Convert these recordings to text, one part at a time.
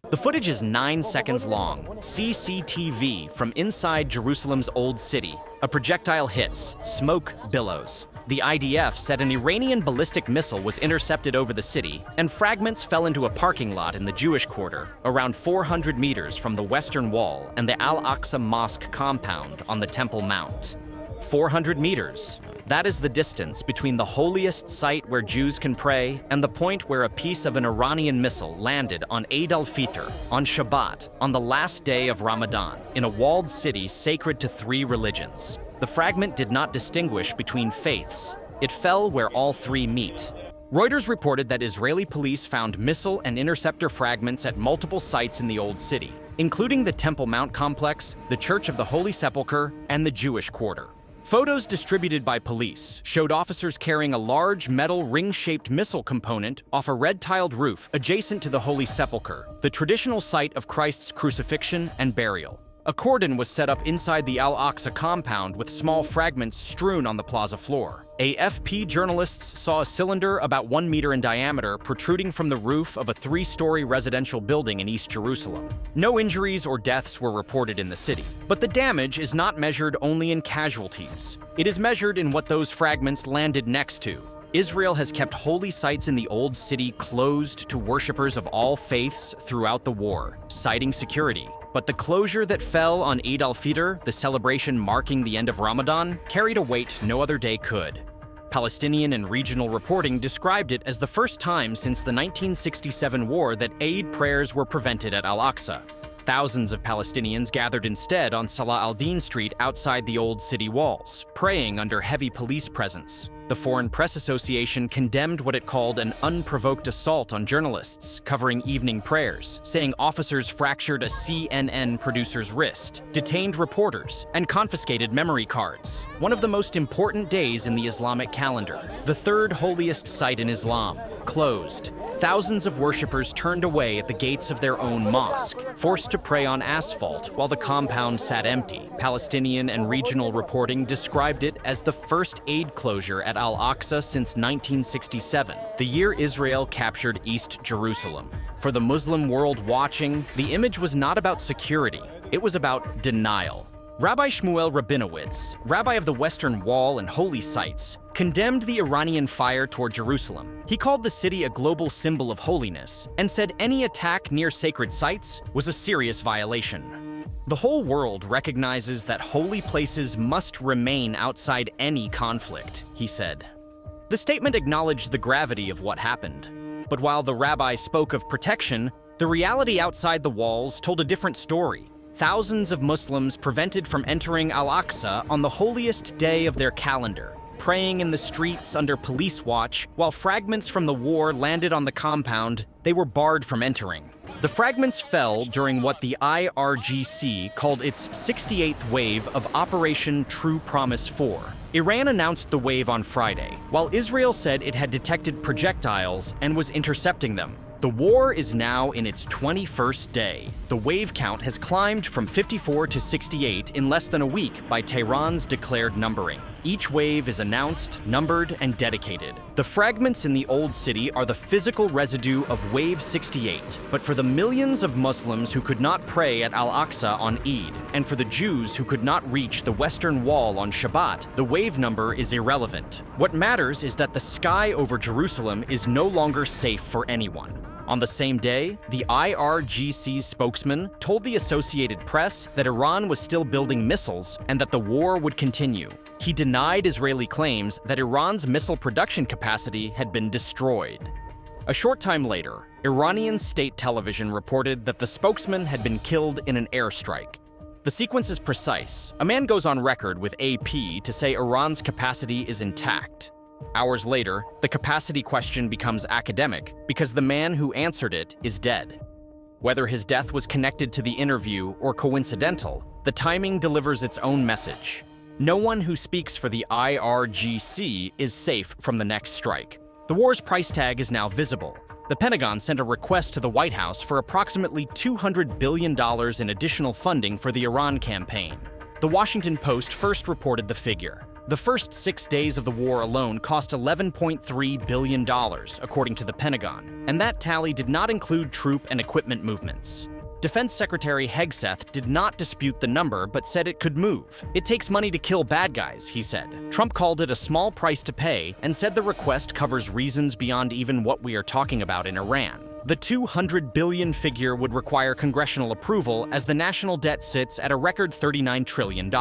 The footage is 9 seconds long, CCTV from inside Jerusalem's Old City. A projectile hits, smoke billows. The IDF said an Iranian ballistic missile was intercepted over the city, and fragments fell into a parking lot in the Jewish quarter, around 400 meters from the Western Wall and the Al-Aqsa Mosque compound on the Temple Mount. 400 meters. That is the distance between the holiest site where Jews can pray and the point where a piece of an Iranian missile landed on Eid al-Fitr, on Shabbat, on the last day of Ramadan, in a walled city sacred to 3 religions. The fragment did not distinguish between faiths. It fell where all 3 meet. Reuters reported that Israeli police found missile and interceptor fragments at multiple sites in the Old City, including the Temple Mount complex, the Church of the Holy Sepulchre, and the Jewish quarter. Photos distributed by police showed officers carrying a large metal ring-shaped missile component off a red-tiled roof adjacent to the Holy Sepulchre, the traditional site of Christ's crucifixion and burial. A cordon was set up inside the Al-Aqsa compound with small fragments strewn on the plaza floor. AFP journalists saw a cylinder about 1 meter in diameter protruding from the roof of a 3-story residential building in East Jerusalem. No injuries or deaths were reported in the city. But the damage is not measured only in casualties. It is measured in what those fragments landed next to. Israel has kept holy sites in the Old City closed to worshippers of all faiths throughout the war, citing security. But the closure that fell on Eid al-Fitr, the celebration marking the end of Ramadan, carried a weight no other day could. Palestinian and regional reporting described it as the first time since the 1967 war that Eid prayers were prevented at Al-Aqsa. Thousands of Palestinians gathered instead on Salah al-Din Street outside the Old City walls, praying under heavy police presence. The Foreign Press Association condemned what it called an unprovoked assault on journalists covering evening prayers, saying officers fractured a CNN producer's wrist, detained reporters, and confiscated memory cards. One of the most important days in the Islamic calendar, the 3rd holiest site in Islam, closed. Thousands of worshippers turned away at the gates of their own mosque, forced to pray on asphalt while the compound sat empty. Palestinian and regional reporting described it as the first Eid closure at Al-Aqsa since 1967, the year Israel captured East Jerusalem. For the Muslim world watching, the image was not about security, it was about denial. Rabbi Shmuel Rabinowitz, rabbi of the Western Wall and holy sites, condemned the Iranian fire toward Jerusalem. He called the city a global symbol of holiness and said any attack near sacred sites was a serious violation. The whole world recognizes that holy places must remain outside any conflict, he said. The statement acknowledged the gravity of what happened. But while the rabbi spoke of protection, the reality outside the walls told a different story. Thousands of Muslims prevented from entering Al-Aqsa on the holiest day of their calendar, praying in the streets under police watch while fragments from the war landed on the compound. They were barred from entering. The fragments fell during what the IRGC called its 68th wave of Operation True Promise 4. Iran announced the wave on Friday, while Israel said it had detected projectiles and was intercepting them. The war is now in its 21st day. The wave count has climbed from 54 to 68 in less than a week by Tehran's declared numbering. Each wave is announced, numbered, and dedicated. The fragments in the Old City are the physical residue of Wave 68, but for the millions of Muslims who could not pray at Al-Aqsa on Eid, and for the Jews who could not reach the Western Wall on Shabbat, the wave number is irrelevant. What matters is that the sky over Jerusalem is no longer safe for anyone. On the same day, the IRGC's spokesman told the Associated Press that Iran was still building missiles and that the war would continue. He denied Israeli claims that Iran's missile production capacity had been destroyed. A short time later, Iranian state television reported that the spokesman had been killed in an airstrike. The sequence is precise. A man goes on record with AP to say Iran's capacity is intact. Hours later, the capacity question becomes academic because the man who answered it is dead. Whether his death was connected to the interview or coincidental, the timing delivers its own message. No one who speaks for the IRGC is safe from the next strike. The war's price tag is now visible. The Pentagon sent a request to the White House for approximately $200 billion in additional funding for the Iran campaign. The Washington Post first reported the figure. The first 6 days of the war alone cost $11.3 billion, according to the Pentagon, and that tally did not include troop and equipment movements. Defense Secretary Hegseth did not dispute the number, but said it could move. It takes money to kill bad guys, he said. Trump called it a small price to pay and said the request covers reasons beyond even what we are talking about in Iran. The $200 billion figure would require congressional approval as the national debt sits at a record $39 trillion.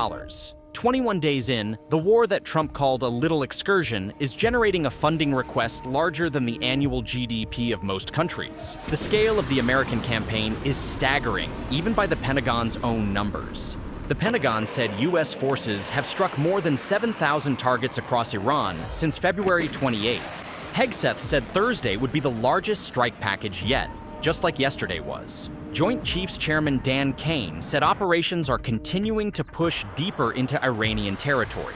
21 days in, the war that Trump called a little excursion is generating a funding request larger than the annual GDP of most countries. The scale of the American campaign is staggering, even by the Pentagon's own numbers. The Pentagon said U.S. forces have struck more than 7,000 targets across Iran since February 28th. Hegseth said Thursday would be the largest strike package yet, just like yesterday was. Joint Chiefs Chairman Dan Kane said operations are continuing to push deeper into Iranian territory.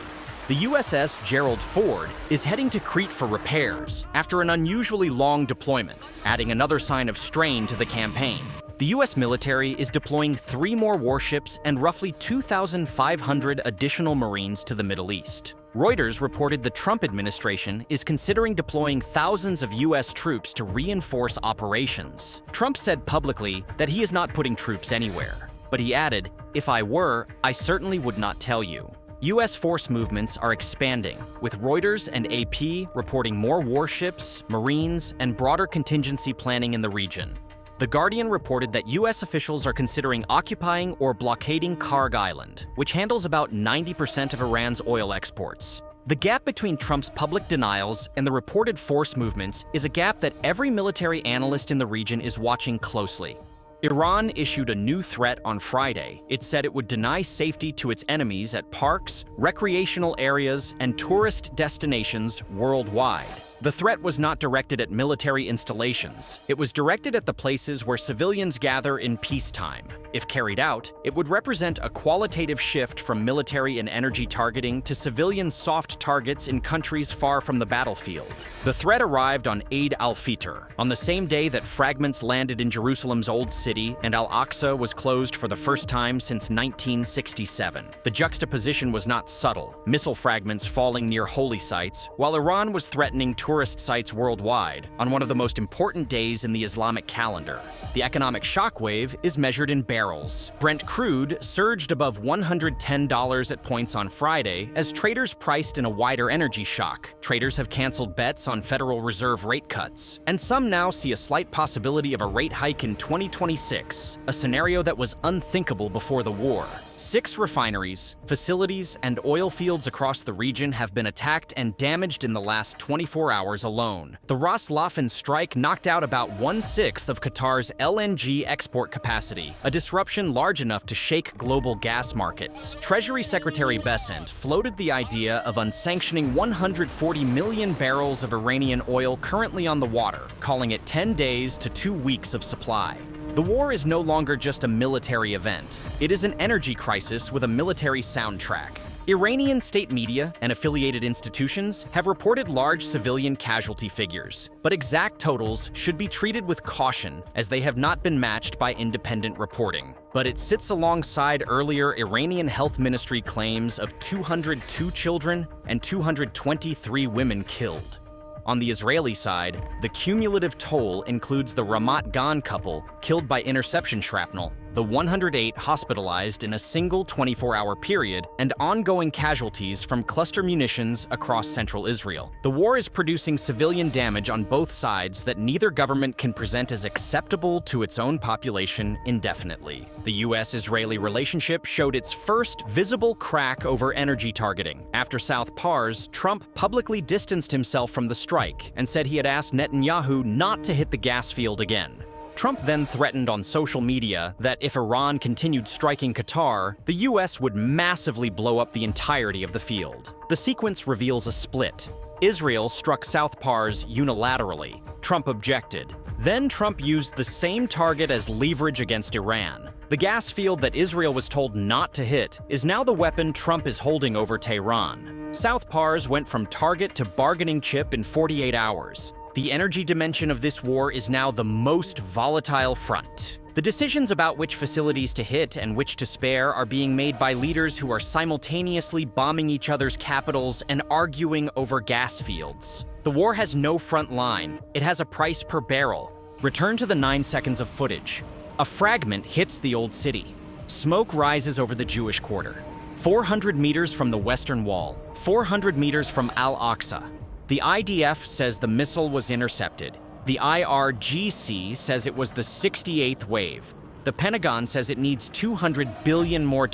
The USS Gerald Ford is heading to Crete for repairs after an unusually long deployment, adding another sign of strain to the campaign. The U.S. military is deploying 3 more warships and roughly 2,500 additional Marines to the Middle East. Reuters reported the Trump administration is considering deploying thousands of U.S. troops to reinforce operations. Trump said publicly that he is not putting troops anywhere, but he added, "If I were, I certainly would not tell you." U.S. force movements are expanding, with Reuters and AP reporting more warships, Marines, and broader contingency planning in the region. The Guardian reported that U.S. officials are considering occupying or blockading Karg Island, which handles about 90% of Iran's oil exports. The gap between Trump's public denials and the reported force movements is a gap that every military analyst in the region is watching closely. Iran issued a new threat on Friday. It said it would deny safety to its enemies at parks, recreational areas, and tourist destinations worldwide. The threat was not directed at military installations. It was directed at the places where civilians gather in peacetime. If carried out, it would represent a qualitative shift from military and energy targeting to civilian soft targets in countries far from the battlefield. The threat arrived on Eid al-Fitr, on the same day that Fragments landed in Jerusalem's Old City and Al-Aqsa was closed for the first time since 1967. The juxtaposition was not subtle, missile fragments falling near holy sites, while Iran was threatening tourist sites worldwide on one of the most important days in the Islamic calendar. The economic shockwave is measured in barrels. Brent crude surged above $110 at points on Friday as traders priced in a wider energy shock. Traders have canceled bets on Federal Reserve rate cuts, and some now see a slight possibility of a rate hike in 2026, a scenario that was unthinkable before the war. 6 refineries, facilities, and oil fields across the region have been attacked and damaged in the last 24 hours alone. The Ras Laffan strike knocked out about 1/6 of Qatar's LNG export capacity, a disruption large enough to shake global gas markets. Treasury Secretary Bessent floated the idea of unsanctioning 140 million barrels of Iranian oil currently on the water, calling it 10 days to 2 weeks of supply. The war is no longer just a military event. It is an energy crisis with a military soundtrack. Iranian state media and affiliated institutions have reported large civilian casualty figures, but exact totals should be treated with caution as they have not been matched by independent reporting. But it sits alongside earlier Iranian health ministry claims of 202 children and 223 women killed. On the Israeli side, the cumulative toll includes the Ramat Gan couple killed by interception shrapnel, the 108 hospitalized in a single 24-hour period, and ongoing casualties from cluster munitions across central Israel. The war is producing civilian damage on both sides that neither government can present as acceptable to its own population indefinitely. The U.S.-Israeli relationship showed its first visible crack over energy targeting. After South Pars, Trump publicly distanced himself from the strike and said he had asked Netanyahu not to hit the gas field again. Trump then threatened on social media that if Iran continued striking Qatar, the U.S. would massively blow up the entirety of the field. The sequence reveals a split. Israel struck South Pars unilaterally. Trump objected. Then Trump used the same target as leverage against Iran. The gas field that Israel was told not to hit is now the weapon Trump is holding over Tehran. South Pars went from target to bargaining chip in 48 hours. The energy dimension of this war is now the most volatile front. The The decisions about which facilities to hit and which to spare are being made by leaders who are simultaneously bombing each other's capitals and arguing over gas fields. The war has no front line. It has a price per barrel. Return to the 9 seconds of footage. A fragment hits the old city. Smoke rises over the Jewish quarter. 400 meters from the Western Wall, 400 meters from Al-Aqsa. The IDF says the missile was intercepted. The IRGC says it was the 68th wave. The Pentagon says it needs $200 billion more.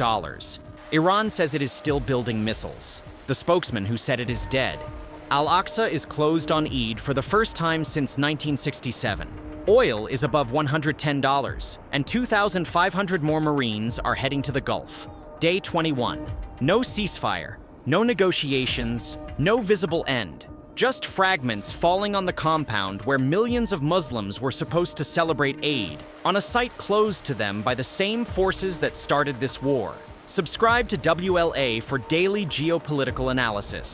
Iran says it is still building missiles. The spokesman who said it is dead. Al-Aqsa is closed on Eid for the first time since 1967. Oil is above $110, and 2,500 more Marines are heading to the Gulf. Day 21. No ceasefire, no negotiations, no visible end. Just fragments falling on the compound where millions of Muslims were supposed to celebrate Eid, on a site closed to them by the same forces that started this war. Subscribe to WLA for daily geopolitical analysis.